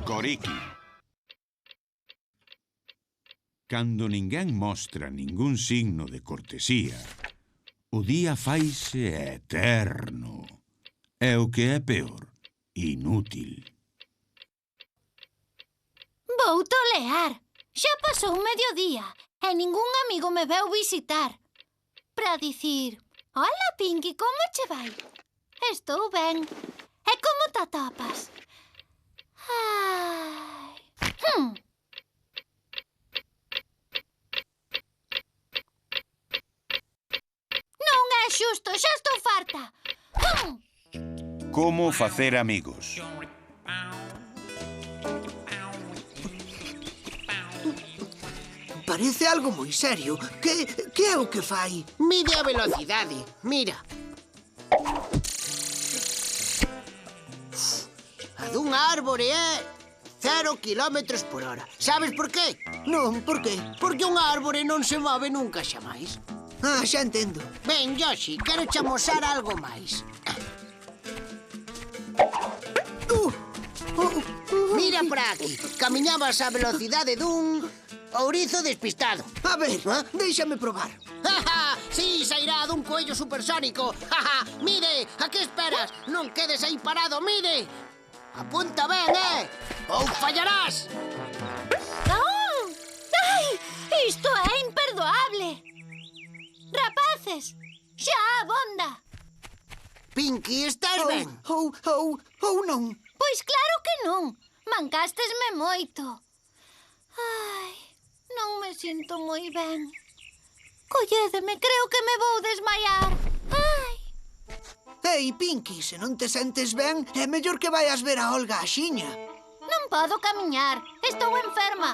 Coriki. Cando ninguén mostra ningún signo de cortesía, o día faise eterno. E o que é peor, inútil. Vou tolear. Xa pasou mediodía e ningún amigo me veu visitar. Para dicir, hola, Pinky, como che vai? Estou ben. E como te atopas? Ai... Non é xusto, xa estou farta. Como facer amigos? Parece algo moi serio. Que é o que fai? Mide a velocidade, mira. A dunha árbore é 0 km/h. Sabes por qué? Non, por qué? Porque unha árbore non se move nunca xa máis. Ah, xa entendo. Ben, Yoshi, quero che amosar algo máis. Mira para aquí. Camiñabas a velocidade dun ourizo despistado. A ver, déixame probar. Sí, sairá dun coello supersónico. Mide, a que esperas? Non quedes aí parado, mide. Apunta ben, ou fallarás. Non! Ai, isto é imperdoable. Rapaces, xa abonda. Pinky, estás ben? Ou non. Pois claro que non. Mancástesme moito. Ai, non me sinto moi ben. Collédeme, creo que me vou desmaiar. Ai. Ei, Pinky, se non te sentes ben, é mellor que vayas ver a Olga axiña. Non podo camiñar. Estou enferma.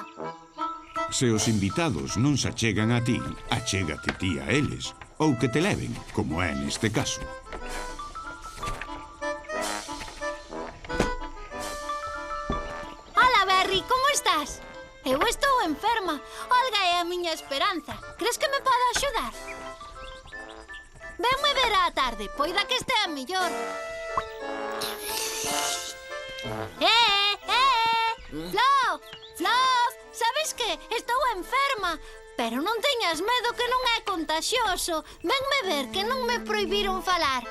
Se os invitados non se achegan a ti, achégate ti a eles, ou que te leven, como é neste caso. Hola, Berry, como estás? Eu estou enferma. Olga é a miña esperanza. Crees que me pode axudar? Venme ver á tarde, poida que estea mellor. Fluff, sabes que estou enferma, pero non teñas medo que non é contagioso. Venme ver que non me prohibiron falar.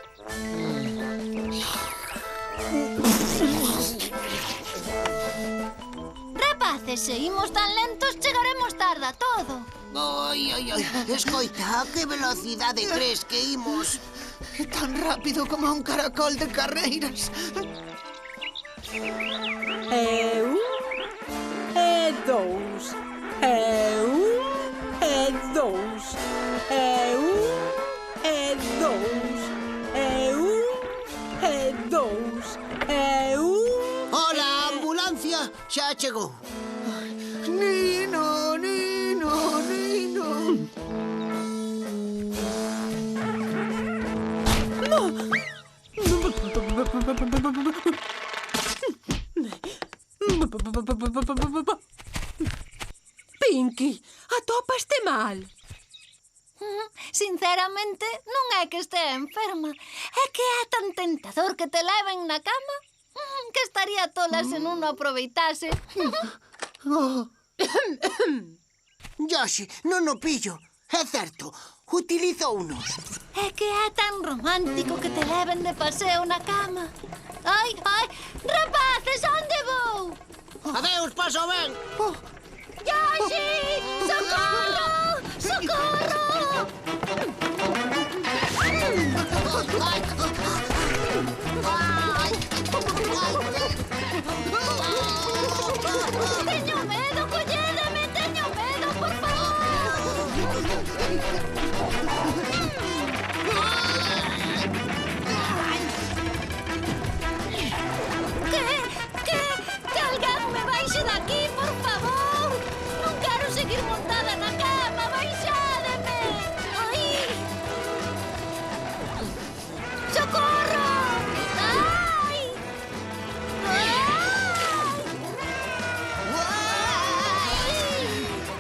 Rapaces, se imos tan lentos chegaremos tarde a todo. Ai, escoita, a que velocidade crees que imos? Tan rápido como un caracol de carreiras. É un, é dous, é un, é dous, é un, é dous, é un, é dous, é un... Hola, ambulancia, xa chegou. Nino. Pinky, atopaste mal. Sinceramente, non é que estea enferma. É que é tan tentador que te leven na cama que estaría tola se non o aproveitase. Yoshi, non o pillo. É certo, utilizounos. É que é tan romántico que te leven de paseo na cama. Ai, rapaces, onde vou? Adeus, paso ben. Yoshi! Socorro! Socorro! Teño medo, collédeme, teño medo, por favor! Que alguén me baixe daqui, por favor! Non quero seguir montada na cama, baixádeme! Ai! Socorro! Ai!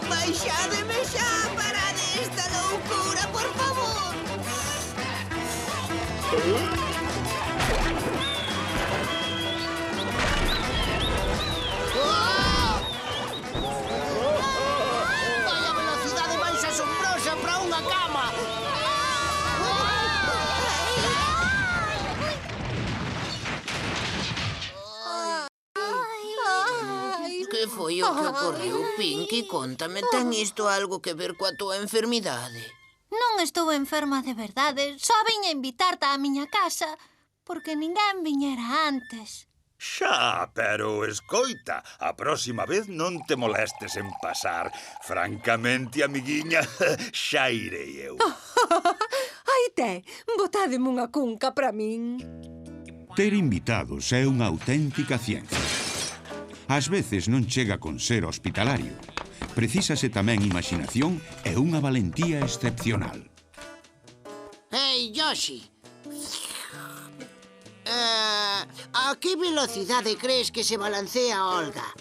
Baixádeme xa, parade esta loucura, por favor. foi o que ocorreu, Pinky? Cóntame, ten isto algo que ver coa túa enfermidade? Non estou enferma de verdade. Só viña invitarte á miña casa porque ninguén viñera antes. Xa, pero escoita, a próxima vez non te molestes en pasar. Francamente, amiguiña, xa irei eu. Aí te, botádeme unha cunca para min. Ter invitados é unha auténtica ciencia. Ás veces non chega con ser hospitalario. Precísase tamén imaginación e unha valentía excepcional. Hey, Yoshi. A que velocidade crees que se balancea Olga?